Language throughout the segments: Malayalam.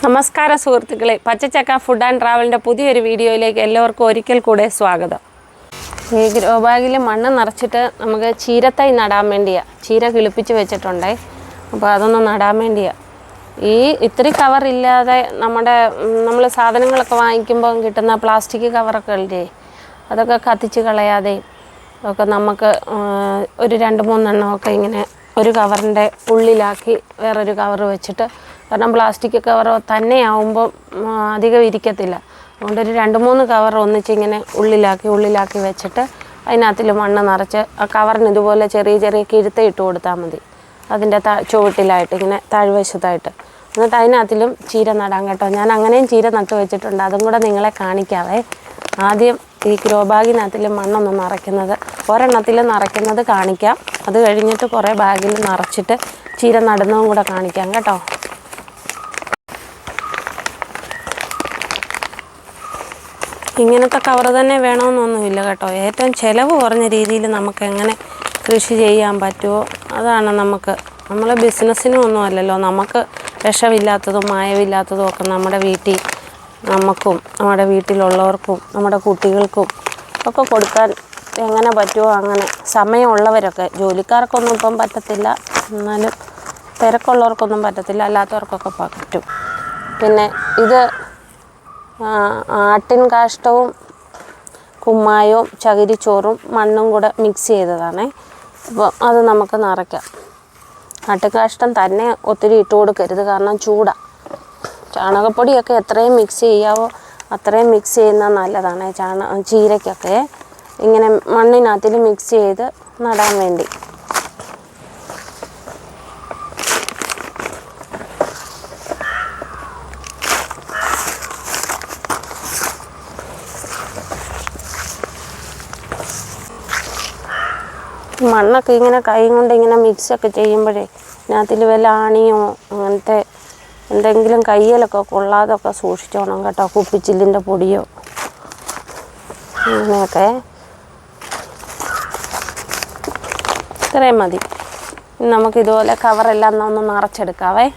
നമസ്കാരം സുഹൃത്തുക്കളെ, പച്ചച്ചക്ക ഫുഡ് ആൻഡ് ട്രാവലിൻ്റെ പുതിയൊരു വീഡിയോയിലേക്ക് എല്ലാവർക്കും ഒരിക്കൽ കൂടെ സ്വാഗതം. ഈ ഗ്രോ ബാഗിൽ മണ്ണ് നിറച്ചിട്ട് നമുക്ക് ചീരത്തൈ നടാൻ വേണ്ടിയാണ്. ചീര കിളിപ്പിച്ച് വെച്ചിട്ടുണ്ടേ, അപ്പോൾ അതൊന്ന് നടാൻ വേണ്ടിയാണ്. ഈ ഇത്തിരി കവറില്ലാതെ നമ്മൾ സാധനങ്ങളൊക്കെ വാങ്ങിക്കുമ്പോൾ കിട്ടുന്ന പ്ലാസ്റ്റിക് കവറൊക്കെ ഇല്ലേ, അതൊക്കെ കത്തിച്ച് കളയാതെ ഒക്കെ നമുക്ക് ഒരു 2-3 എണ്ണമൊക്കെ ഇങ്ങനെ ഒരു കവറിൻ്റെ ഉള്ളിലാക്കി വേറൊരു കവർ വെച്ചിട്ട്, കാരണം പ്ലാസ്റ്റിക് കവർ തന്നെ ആവുമ്പോൾ അധികം ഇരിക്കത്തില്ല. അതുകൊണ്ടൊരു 2-3 കവർ ഒന്നിച്ചിങ്ങനെ ഉള്ളിലാക്കി വെച്ചിട്ട് അതിനകത്തിൽ മണ്ണ് നിറച്ച് ആ കവറിന് ഇതുപോലെ ചെറിയ കിഴുത്ത ഇട്ട് കൊടുത്താൽ മതി. അതിൻ്റെ ചുവട്ടിലായിട്ട് ഇങ്ങനെ താഴ്വശത്തായിട്ട്. എന്നിട്ട് അതിനകത്തിലും ചീര നടാൻ കേട്ടോ. ഞാൻ അങ്ങനെയും ചീര നട്ട് വെച്ചിട്ടുണ്ട്, അതും കൂടെ നിങ്ങളെ കാണിക്കാവേ. ആദ്യം ഈ ഗ്രോ ബാഗിനകത്തിൽ മണ്ണൊന്ന് നിറയ്ക്കുന്നത്, ഒരെണ്ണത്തിൽ നിറയ്ക്കുന്നത് കാണിക്കാം. അത് കഴിഞ്ഞിട്ട് കുറേ ബാഗിൽ നിറച്ചിട്ട് ചീര നടുന്നതും കൂടെ കാണിക്കാം കേട്ടോ. ഇങ്ങനത്തെ കവർ തന്നെ വേണമെന്നൊന്നുമില്ല കേട്ടോ. ഏറ്റവും ചിലവ് കുറഞ്ഞ രീതിയിൽ നമുക്ക് എങ്ങനെ കൃഷി ചെയ്യാൻ പറ്റുമോ അതാണ് നമ്മൾ ബിസിനസ്സിനും ഒന്നും അല്ലല്ലോ. നമുക്ക് വിഷമില്ലാത്തതും മായമില്ലാത്തതും ഒക്കെ നമ്മുടെ വീട്ടിൽ നമുക്കും നമ്മുടെ വീട്ടിലുള്ളവർക്കും നമ്മുടെ കുട്ടികൾക്കും ഒക്കെ കൊടുക്കാൻ എങ്ങനെ പറ്റുമോ അങ്ങനെ. സമയമുള്ളവരൊക്കെ, ജോലിക്കാർക്കൊന്നും ഇപ്പം പറ്റത്തില്ല, എന്നാലും തിരക്കുള്ളവർക്കൊന്നും പറ്റത്തില്ല, അല്ലാത്തവർക്കൊക്കെ പറ്റും. പിന്നെ ഇത് ആട്ടിൻ കാഷ്ടവും കുമ്മായവും ചകിരിച്ചോറും മണ്ണും കൂടെ മിക്സ് ചെയ്തതാണേ. അപ്പോൾ അത് നമുക്ക് നിറയ്ക്കാം. ആട്ടുകാഷ്ടം തന്നെ ഒത്തിരി ഇട്ട് കൊടുക്കരുത്, കാരണം ചൂടാണ്. ചാണകപ്പൊടിയൊക്കെ എത്രയും മിക്സ് ചെയ്യാവോ അത്രയും മിക്സ് ചെയ്യുന്നത് നല്ലതാണ്. ചീരയ്ക്കൊക്കെ ഇങ്ങനെ മണ്ണിനകത്തിൽ മിക്സ് ചെയ്ത് നടാൻ വേണ്ടി. മണ്ണൊക്കെ ഇങ്ങനെ കൈ കൊണ്ട് ഇങ്ങനെ മിക്സൊക്കെ ചെയ്യുമ്പോഴേ ഇതിനകത്തിൽ വല്ല ആണിയോ അങ്ങനത്തെ എന്തെങ്കിലും കയ്യിലൊക്കെ കൊള്ളാതൊക്കെ സൂക്ഷിച്ചോണം കേട്ടോ. കുപ്പിച്ചില്ലിൻ്റെ പൊടിയോ അങ്ങനെയൊക്കെ. ഇത്രയും മതി. നമുക്കിതുപോലെ കവറെല്ലാം ഒന്ന് നിറച്ചെടുക്കാവേ.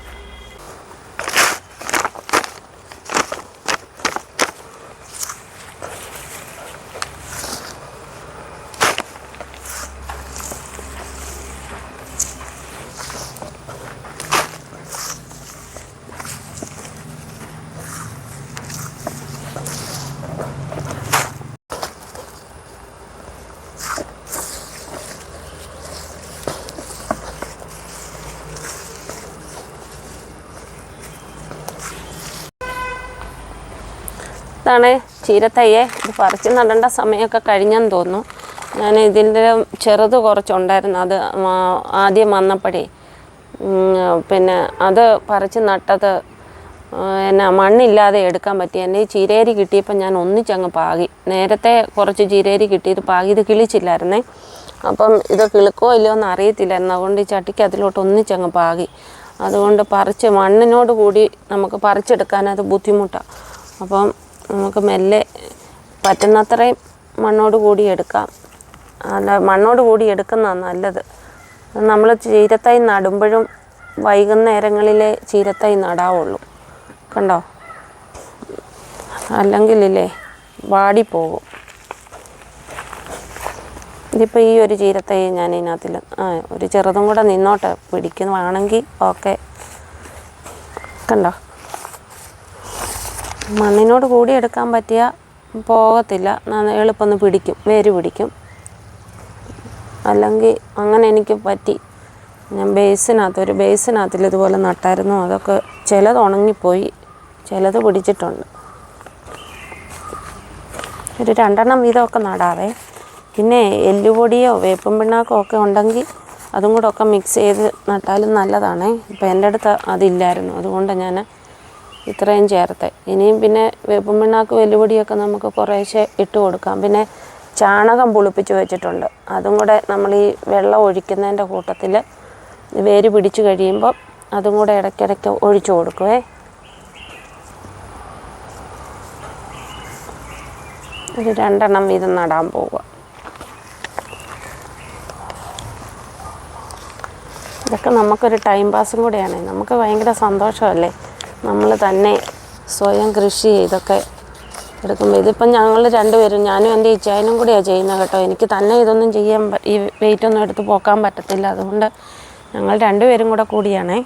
ഇതാണ് ചീരത്തയ്യെ. ഇത് പറിച്ച് നടേണ്ട സമയമൊക്കെ കഴിഞ്ഞെന്ന് തോന്നുന്നു. ഞാൻ ഇതിൻ്റെ ചെറുത് കുറച്ചുണ്ടായിരുന്നു, അത് ആദ്യം വന്നപ്പോഴേ പിന്നെ അത് പറിച്ച് നട്ടത് മണ്ണില്ലാതെ എടുക്കാൻ പറ്റി. എൻ്റെ ഈ ചീരേരി കിട്ടിയപ്പോൾ ഞാൻ ഒന്നിച്ചങ്ങ് പാകി. നേരത്തെ കുറച്ച് ചീരേരി കിട്ടിയത് പാകി, ഇത് കിളിച്ചില്ലായിരുന്നേ. അപ്പം ഇത് കിളുക്കോ ഇല്ലയോ എന്ന് അറിയത്തില്ലായിരുന്നു. അതുകൊണ്ട് ഈ ചട്ടിക്ക് അതിലോട്ട് ഒന്നിച്ചങ്ങ് പാകി. അതുകൊണ്ട് പറിച്ച് മണ്ണിനോട് കൂടി നമുക്ക് പറിച്ചെടുക്കാനത് ബുദ്ധിമുട്ടാണ്. അപ്പം നമുക്ക് മെല്ലെ പറ്റുന്നത്രയും മണ്ണോട് കൂടി എടുക്കാം. അല്ല, മണ്ണോട് കൂടി എടുക്കുന്നതാണ് നല്ലത്. നമ്മൾ ചീരത്തൈ നടുമ്പോഴും വൈകുന്നേരങ്ങളിലെ ചീരത്തൈ നടാവുള്ളൂ, കണ്ടോ. അല്ലെങ്കിലേ വാടിപ്പോകും. ഇതിപ്പോൾ ഈ ഒരു ചീരത്തൈ ഞാൻ ഇതിനകത്തിൽ ഒരു ചെറുതും കൂടെ നിന്നോട്ട് പിടിക്കുന്നതാണെങ്കിൽ ഓക്കെ. കണ്ടോ, മണ്ണിനോട് കൂടി എടുക്കാൻ പറ്റിയാൽ പോകത്തില്ല, എളുപ്പമൊന്ന് പിടിക്കും, വേര് പിടിക്കും. അല്ലെങ്കിൽ അങ്ങനെ എനിക്ക് പറ്റി. ഞാൻ ഒരു ബേസിനകത്തിൽ ഇതുപോലെ നട്ടായിരുന്നു. അതൊക്കെ ചിലത് ഉണങ്ങിപ്പോയി, ചിലത് പിടിച്ചിട്ടുണ്ട്. ഒരു 2 എണ്ണം വീതമൊക്കെ നടാവേ. പിന്നെ എല്ലുപൊടിയോ വേപ്പും പിണ്ണാക്കോ ഒക്കെ ഉണ്ടെങ്കിൽ അതും കൂടെ ഒക്കെ മിക്സ് ചെയ്ത് നട്ടാലും നല്ലതാണേ. ഇപ്പം എൻ്റെ അടുത്ത് അതില്ലായിരുന്നു, അതുകൊണ്ട് ഞാൻ ഇത്രയും ചേർത്ത്. ഇനിയും പിന്നെ വേപ്പും പിണ്ണാക്കും എല്ലുപൊടിയൊക്കെ നമുക്ക് കുറേശ്ശെ ഇട്ട് കൊടുക്കാം. പിന്നെ ചാണകം പുളിപ്പിച്ച് വെച്ചിട്ടുണ്ട്, അതും കൂടെ നമ്മൾ ഈ വെള്ളം ഒഴിക്കുന്നതിൻ്റെ കൂട്ടത്തിൽ വേര് പിടിച്ച് കഴിയുമ്പോൾ അതും കൂടെ ഇടയ്ക്കിടയ്ക്ക് ഒഴിച്ചു കൊടുക്കുവേ. ഒരു 2 എണ്ണം വീതം നടാൻ പോവുക. ഇതൊക്കെ നമുക്കൊരു ടൈം പാസും കൂടെയാണ്. നമുക്ക് ഭയങ്കര സന്തോഷമല്ലേ നമ്മൾ തന്നെ സ്വയം കൃഷി ചെയ്തൊക്കെ എടുക്കുമ്പോൾ ഇതിപ്പം ഞങ്ങൾ രണ്ടുപേരും, ഞാനും എൻ്റെ ഇച്ചായനും കൂടിയാണ് ചെയ്യുന്നത് കേട്ടോ. എനിക്ക് തന്നെ ഇതൊന്നും ചെയ്യാൻ ഈ വെയിറ്റൊന്നും എടുത്ത് പോക്കാൻ പറ്റത്തില്ല. അതുകൊണ്ട് ഞങ്ങൾ രണ്ടുപേരും കൂടെ കൂടിയാണേ.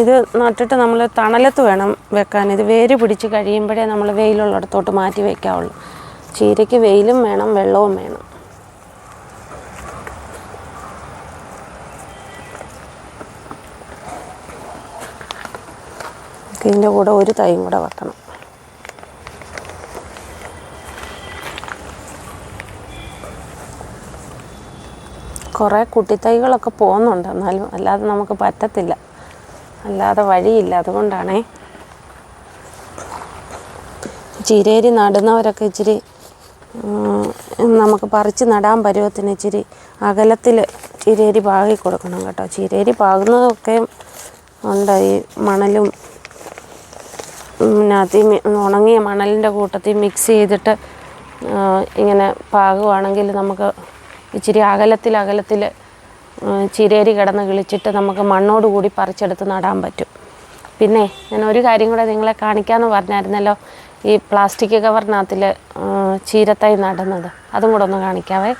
ഇത് നട്ടിട്ട് നമ്മൾ തണലത്ത് വേണം വെക്കാൻ. ഇത് വേര് പിടിച്ച് കഴിയുമ്പോഴേ നമ്മൾ വെയിലുള്ളിടത്തോട്ട് മാറ്റി വയ്ക്കാവുള്ളൂ. ചീരയ്ക്ക് വെയിലും വേണം, വെള്ളവും വേണം. ഇതിൻ്റെ കൂടെ ഒരു തൈയും കൂടെ വെക്കണം. കുറേ കുട്ടിത്തൈകളൊക്കെ പോകുന്നുണ്ട്, എന്നാലും അല്ലാതെ നമുക്ക് പറ്റത്തില്ല, അല്ലാതെ വഴിയില്ല. അതുകൊണ്ടാണേ ചീരേരി നടുന്നവരൊക്കെ ഇച്ചിരി നമുക്ക് പറിച്ച് നടാൻ പരുവത്തിന് ഇച്ചിരി അകലത്തിൽ ചീരേരി പാകി കൊടുക്കണം കേട്ടോ. ചീരേരി പാകുന്നതൊക്കെ ഉണ്ട് ഈ മണലും ഉണങ്ങിയ മണലിൻ്റെ കൂട്ടത്തിൽ മിക്സ് ചെയ്തിട്ട് ഇങ്ങനെ പാകുവാണെങ്കിൽ നമുക്ക് ഇച്ചിരി അകലത്തിൽ ചീരേരി കിടന്ന് കിളിച്ചിട്ട് നമുക്ക് മണ്ണോട് കൂടി പറിച്ചെടുത്ത് നടാൻ പറ്റും. പിന്നെ ഞാൻ ഒരു കാര്യം കൂടെ നിങ്ങളെ കാണിക്കാമെന്ന് പറഞ്ഞായിരുന്നല്ലോ, ഈ പ്ലാസ്റ്റിക് കവറിനകത്തിൽ ചീരത്തൈ നടുന്നത്. അതും കൂടെ ഒന്ന് കാണിക്കാവേ.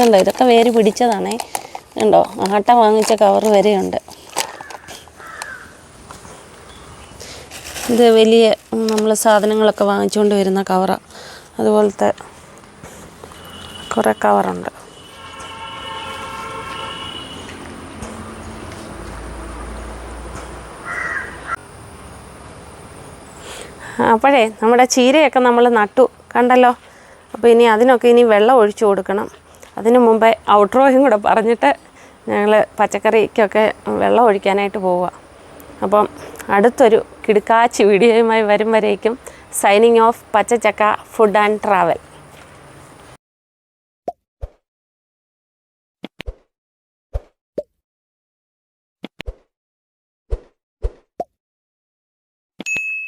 ഉണ്ടോ, ഇതൊക്കെ വേര് പിടിച്ചതാണേ. ഉണ്ടോ, ആട്ട വാങ്ങിച്ച കവർ വരെയുണ്ട്. ഇത് വലിയ നമ്മൾ സാധനങ്ങളൊക്കെ വാങ്ങിച്ചുകൊണ്ട് വരുന്ന കവറാണ്. അതുപോലത്തെ കുറേ കവറുണ്ട്. അപ്പോഴേ നമ്മുടെ ചീരയൊക്കെ നമ്മൾ നട്ടു കണ്ടല്ലോ. അപ്പോൾ ഇനി വെള്ളം ഒഴിച്ചു കൊടുക്കണം. അതിന് മുമ്പേ ഔട്ട്രോയും കൂടെ പറഞ്ഞിട്ട് ഞങ്ങൾ പച്ചക്കറിക്കൊക്കെ വെള്ളം ഒഴിക്കാനായിട്ട് പോവുക. അപ്പം അടുത്തൊരു കിടുക്കാച്ചി വീഡിയോയുമായി വരും വരേക്കും സൈനിങ് ഓഫ് പച്ചച്ചക്ക ഫുഡ് ആൻഡ് ട്രാവൽ.